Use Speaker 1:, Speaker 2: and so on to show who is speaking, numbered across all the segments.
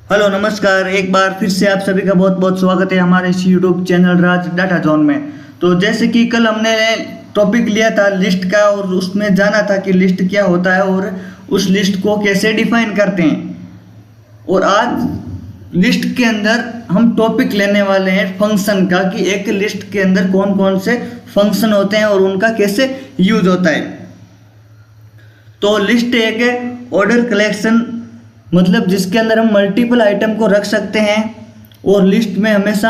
Speaker 1: Hello नमस्कार। एक बार फिर से आप सभी का बहुत बहुत स्वागत है हमारे इस यूट्यूब चैनल राज डाटा जोन में। तो जैसे कि कल हमने टॉपिक लिया था लिस्ट का और उसमें जाना था कि लिस्ट क्या होता है और उस लिस्ट को कैसे डिफाइन करते हैं। और आज लिस्ट के अंदर हम टॉपिक लेने वाले हैं फंक्शन का कि एक लिस्ट के अंदर कौन कौन से फंक्शन होते हैं और उनका कैसे यूज होता है। तो लिस्ट एक ऑर्डर कलेक्शन मतलब जिसके अंदर हम मल्टीपल आइटम को रख सकते हैं और लिस्ट में हमेशा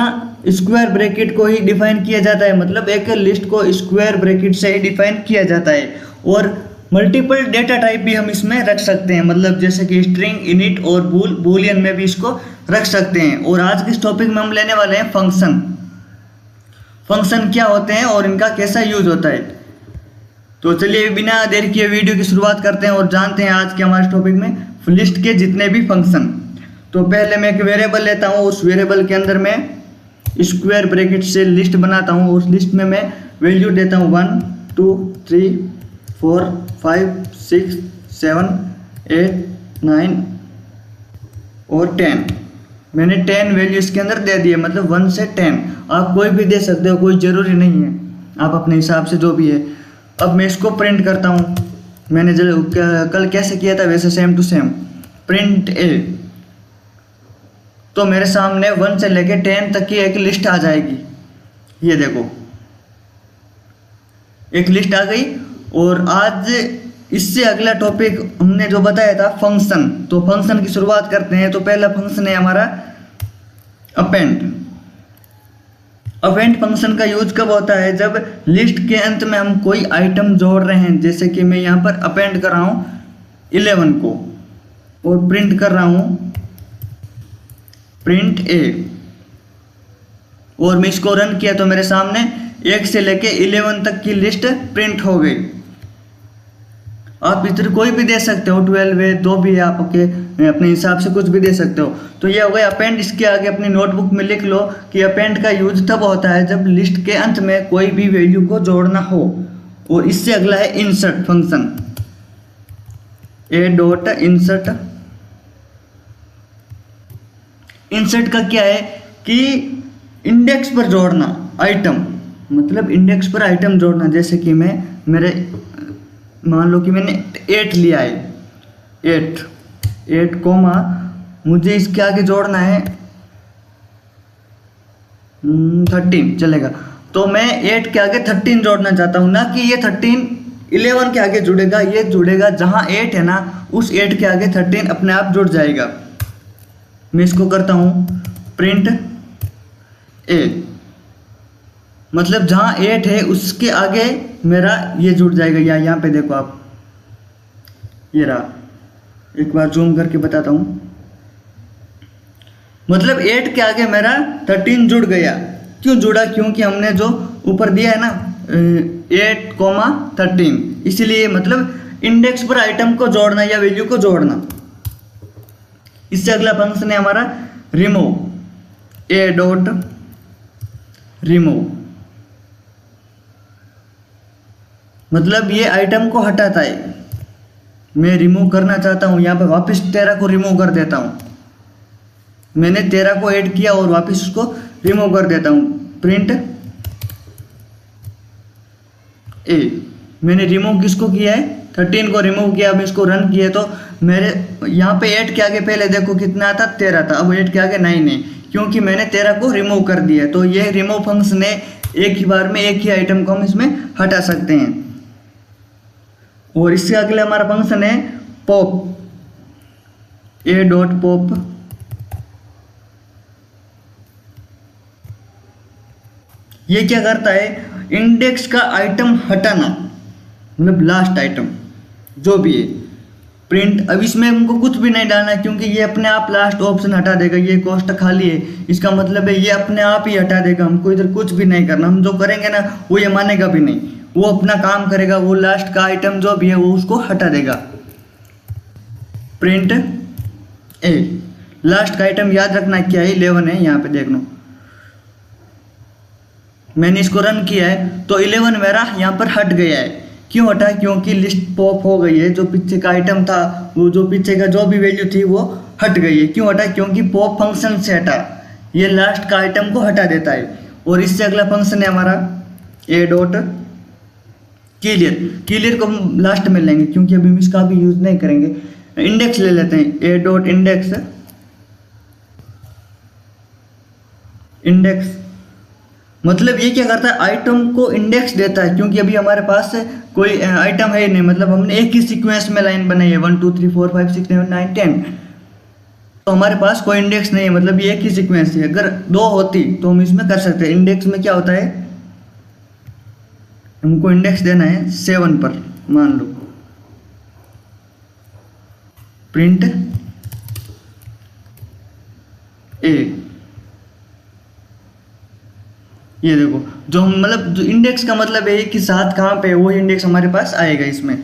Speaker 1: स्क्वायर ब्रैकेट को ही डिफाइन किया जाता है। मतलब एक लिस्ट को स्क्वायर ब्रैकेट से ही डिफाइन किया जाता है और मल्टीपल डेटा टाइप भी हम इसमें रख सकते हैं। मतलब जैसे कि स्ट्रिंग, इनिट और बूलियन में भी इसको रख सकते हैं। और आज के इस टॉपिक में हम लेने वाले हैं फंक्शन। फंक्शन क्या होते हैं और इनका कैसा यूज होता है। तो चलिए बिना देर किए वीडियो की शुरुआत करते हैं और जानते हैं आज के हमारे टॉपिक में लिस्ट के जितने भी फंक्शन। तो पहले मैं एक वेरिएबल लेता हूँ, उस वेरिएबल के अंदर मैं स्क्वायर ब्रैकेट से लिस्ट बनाता हूँ। उस लिस्ट में मैं वैल्यू देता हूँ 1 2 3 4 5 6 7 8 9 और 10। मैंने 10 वैल्यू इसके अंदर दे दिए, मतलब 1 से 10। आप कोई भी दे सकते हो, कोई ज़रूरी नहीं है, आप अपने हिसाब से जो भी है। अब मैं इसको प्रिंट करता हूँ। मैंने कल कैसे किया था वैसे सेम टू सेम प्रिंट ए। तो मेरे सामने 1 से लेके 10 तक की एक लिस्ट आ जाएगी। ये देखो एक लिस्ट आ गई। और आज इससे अगला टॉपिक हमने जो बताया था फंक्शन। तो फंक्शन की शुरुआत करते हैं। तो पहला फंक्शन है हमारा अपेंड। अपेंड फंक्शन का यूज कब होता है, जब लिस्ट के अंत में हम कोई आइटम जोड़ रहे हैं। जैसे कि मैं यहाँ पर अपेंड कर रहा हूँ 11 को और प्रिंट कर रहा हूँ प्रिंट ए और मैं इसको रन किया तो मेरे सामने 1 से लेके 11 तक की लिस्ट प्रिंट हो गई। आप इधर कोई भी दे सकते हो, 12 है, 2 भी है, आपके अपने हिसाब से कुछ भी दे सकते हो। तो ये हो गया अपेंड। इसके आगे अपनी नोटबुक में लिख लो कि अपेंड का यूज तब होता है जब लिस्ट के अंत में कोई भी वैल्यू को जोड़ना हो। और इससे अगला है इंसर्ट फंक्शन। ए डॉट इंसर्ट। इंसर्ट का क्या है कि इंडेक्स पर जोड़ना आइटम, मतलब इंडेक्स पर आइटम जोड़ना। जैसे कि मैं मान लो कि मैंने 8 लिया है, 8 कोमा मुझे इसके आगे जोड़ना है 13 चलेगा। तो मैं 8 के आगे 13 जोड़ना चाहता हूँ, ना कि ये 13 11 के आगे जुड़ेगा। ये जुड़ेगा जहाँ 8 है ना, उस 8 के आगे 13 अपने आप जुड़ जाएगा। मैं इसको करता हूँ प्रिंट ए, मतलब जहाँ 8 है उसके आगे मेरा ये जुड़ जाएगा। यहाँ पे देखो आप, ये रहा। एक बार जूम करके बताता हूँ। मतलब 8 के आगे मेरा 13 जुड़ गया। क्यों जुड़ा? क्योंकि हमने जो ऊपर दिया है ना 8,13, इसीलिए मतलब इंडेक्स पर आइटम को जोड़ना या वैल्यू को जोड़ना। इससे अगला फंक्शन है हमारा रिमूव। ए डॉट रिमूव, मतलब ये आइटम को हटाता है। मैं रिमूव करना चाहता हूँ, यहाँ पे वापस 13 को रिमूव कर देता हूँ। मैंने 13 को ऐड किया और वापस उसको रिमूव कर देता हूँ प्रिंट ए। मैंने रिमूव किसको किया है? 13 को रिमूव किया। अब इसको रन किया तो मेरे यहाँ पे 8 के आगे पहले देखो कितना था, 13 था। अब 8 के आगे 9 है, क्योंकि मैंने 13 को रिमूव कर दिया। तो ये रिमूव फंक्शन है, एक ही बार में एक ही आइटम को हम इसमें हटा सकते हैं। और इससे अगले हमारा फंक्शन है पॉप। ए डॉट पॉप, ये क्या करता है? इंडेक्स का आइटम हटाना, मतलब लास्ट आइटम जो भी है प्रिंट। अब इसमें हमको कुछ भी नहीं डालना क्योंकि ये अपने आप लास्ट ऑप्शन हटा देगा। ये कोष्ट खाली है, इसका मतलब है ये अपने आप ही हटा देगा। हमको इधर कुछ भी नहीं करना। हम जो करेंगे ना वो ये मानेगा भी नहीं, वो अपना काम करेगा। वो लास्ट का आइटम जो भी है वो उसको हटा देगा प्रिंट ए। लास्ट का आइटम याद रखना क्या है, 11 है। यहाँ पे देख लो मैंने इसको रन किया है तो 11 मेरा यहाँ पर हट गया है। क्यों हटा, क्योंकि लिस्ट पॉप हो गई है, जो पीछे का आइटम था, वो जो पीछे का जो भी वैल्यू थी वो हट गई है। क्यों हटा, क्योंकि पॉप फंक्शन से हटा, ये लास्ट का आइटम को हटा देता है। और इससे अगला फंक्शन है हमारा ए डॉट क्लियर। क्लियर को हम लास्ट में लेंगे क्योंकि अभी हम इसका भी यूज नहीं करेंगे। इंडेक्स ले लेते हैं, ए डॉट इंडेक्स। इंडेक्स मतलब ये क्या करता है, आइटम को इंडेक्स देता है, क्योंकि अभी हमारे पास कोई आइटम है नहीं, मतलब हमने एक ही सीक्वेंस में लाइन बनाई है 1 2 3 4 5 6 7 9 10, तो हमारे पास कोई इंडेक्स नहीं है, मतलब ये एक ही सीक्वेंस है। अगर दो होती तो हम इसमें कर सकते हैं। इंडेक्स में क्या होता है, हमको इंडेक्स देना है 7 पर, मान लो प्रिंट ए। ये देखो, जो हम मतलब जो इंडेक्स का मतलब है कि साथ कहाँ पे है, वो इंडेक्स हमारे पास आएगा इसमें।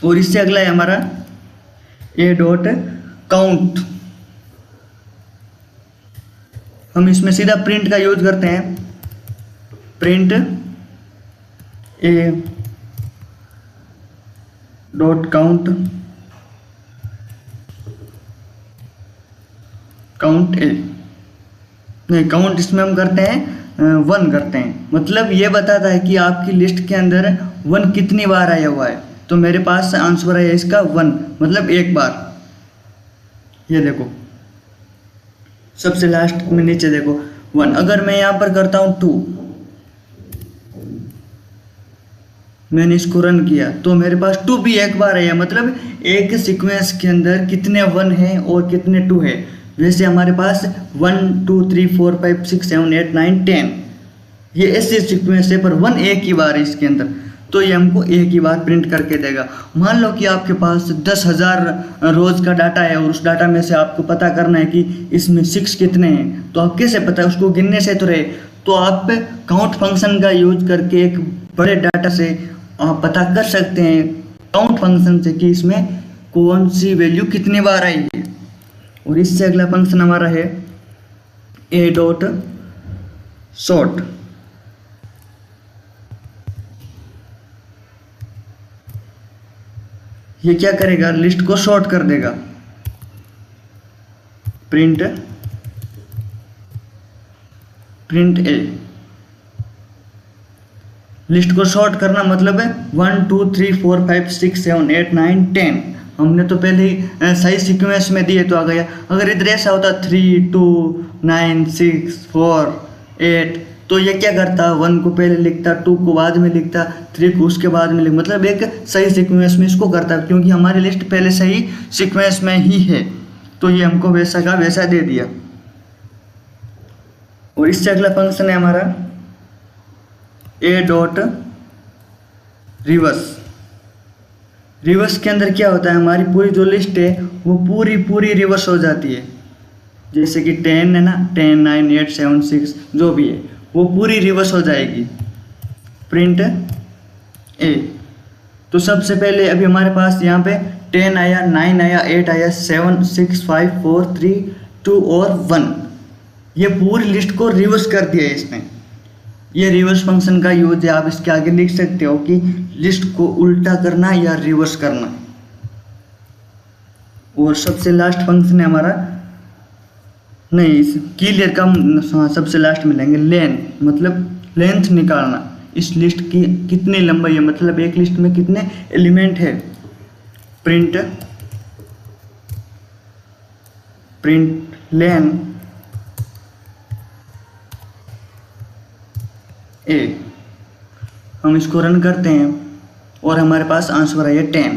Speaker 1: और इससे अगला है हमारा ए डॉट काउंट। हम इसमें सीधा प्रिंट का यूज करते हैं, print a dot count, count a नहीं, काउंट इसमें हम करते हैं 1 करते हैं, मतलब ये बताता है कि आपकी लिस्ट के अंदर 1 कितनी बार आया हुआ है। तो मेरे पास आंसर है इसका 1, मतलब एक बार। ये देखो सबसे लास्ट में नीचे देखो 1। अगर मैं यहाँ पर करता हूँ 2, मैंने इसको रन किया तो मेरे पास 2 भी एक बार है, मतलब एक सीक्वेंस के अंदर कितने 1 हैं और कितने 2 है। वैसे हमारे पास 1 2 3 4 5 6 7 8 9 10 ये ऐसे सीक्वेंस है, पर 1 एक ही बार है इसके अंदर, तो ये हमको एक ही बार प्रिंट करके देगा। मान लो कि आपके पास 10,000 रोज का डाटा है और उस डाटा में से आपको पता करना है कि इसमें 6 कितने हैं, तो आप कैसे पता है, उसको गिनने से तो रहे, तो आप काउंट फंक्शन का यूज करके एक बड़े डाटा से आप पता कर सकते हैं काउंट फंक्शन से कि इसमें कौन सी वैल्यू कितनी बार आई है। और इससे अगला फंक्शन हमारा है ए डॉट सॉर्ट। ये क्या करेगा, लिस्ट को सॉर्ट कर देगा। प्रिंट ए, लिस्ट को सॉर्ट करना मतलब है 1 2 3 4 5 6 7 8 9 10। हमने तो पहले ही सही सीक्वेंस में दिए तो आ गया। अगर इधर ऐसा होता 3 2 9 6 4 8, तो ये क्या करता, 1 को पहले लिखता, 2 को बाद में लिखता, 3 को उसके बाद में लिखता, मतलब एक सही सीक्वेंस में इसको करता, क्योंकि हमारी लिस्ट पहले सही सीक्वेंस में ही है, तो ये हमको वैसा का वैसा दे दिया। और इससे अगला फंक्शन है हमारा ए डॉट रिवर्स। रिवर्स के अंदर क्या होता है, हमारी पूरी जो लिस्ट है वो पूरी रिवर्स हो जाती है। जैसे कि 10 है ना, 10 9 8 7 6 जो भी है वो पूरी रिवर्स हो जाएगी। प्रिंट ए, तो सबसे पहले अभी हमारे पास यहाँ पे 10 आया, 9 आया, 8 आया, 7 6 5 4 3 2 और 1, ये पूरी लिस्ट को रिवर्स कर दिया है इसने। ये रिवर्स फंक्शन का यूज है, आप इसके आगे लिख सकते हो कि लिस्ट को उल्टा करना या रिवर्स करना। और सबसे लास्ट फंक्शन है हमारा, नहीं क्लियर का हम सबसे लास्ट में लेंगे, लेन मतलब लेंथ निकालना, इस लिस्ट की कितनी लंबाई है, मतलब एक लिस्ट में कितने एलिमेंट है। प्रिंट लेन ए, हम इसको रन करते हैं और हमारे पास आंसर है 10,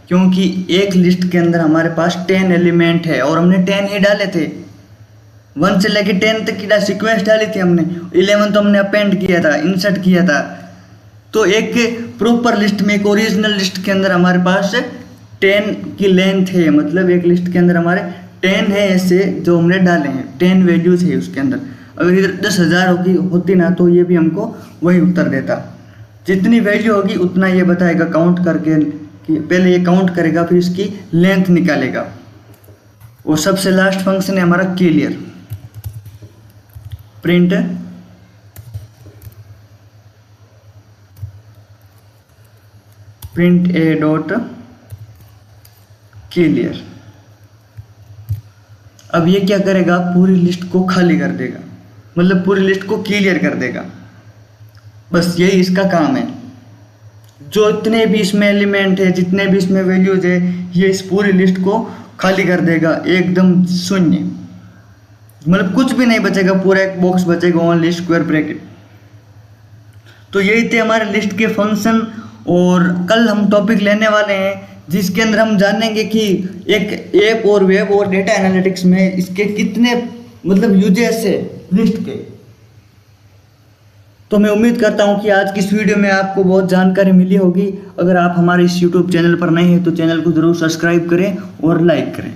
Speaker 1: क्योंकि एक लिस्ट के अंदर हमारे पास 10 एलिमेंट है और हमने 10 ही डाले थे, 1 से लेके 10 तक की सीक्वेंस डाली थी हमने, 11 तो हमने अपेंड किया था, इंसर्ट किया था। तो एक प्रॉपर लिस्ट में, एक ओरिजिनल लिस्ट के अंदर हमारे पास 10 की लेंथ है, मतलब एक लिस्ट के अंदर हमारे 10 है ऐसे जो हमने डाले हैं, 10 वैल्यूज है उसके अंदर। अगर इधर 10,000 होती ना तो ये भी हमको वही उत्तर देता। जितनी वैल्यू होगी उतना ये बताएगा काउंट करके, कि पहले ये काउंट करेगा फिर इसकी लेंथ निकालेगा। और सबसे लास्ट फंक्शन है हमारा clear. Print print a dot clear. अब ये क्या करेगा, पूरी लिस्ट को खाली कर देगा, मतलब पूरी लिस्ट को क्लियर कर देगा। बस यही इसका काम है। जो इतने भी इसमें एलिमेंट है, जितने भी इसमें वैल्यूज है, ये इस पूरी लिस्ट को खाली कर देगा, एकदम शून्य, मतलब कुछ भी नहीं बचेगा, पूरा एक बॉक्स बचेगा, ओनली स्क्वायर ब्रैकेट। तो यही थे हमारे लिस्ट के फंक्शन। और कल हम टॉपिक लेने वाले हैं जिसके अंदर हम जानेंगे कि एक ऐप और वेब और डेटा एनालिटिक्स में इसके कितने मतलब यूजेस है लिस्ट के। तो मैं उम्मीद करता हूं कि आज की इस वीडियो में आपको बहुत जानकारी मिली होगी। अगर आप हमारे इस यूट्यूब चैनल पर नए हैं तो चैनल को ज़रूर सब्सक्राइब करें और लाइक करें।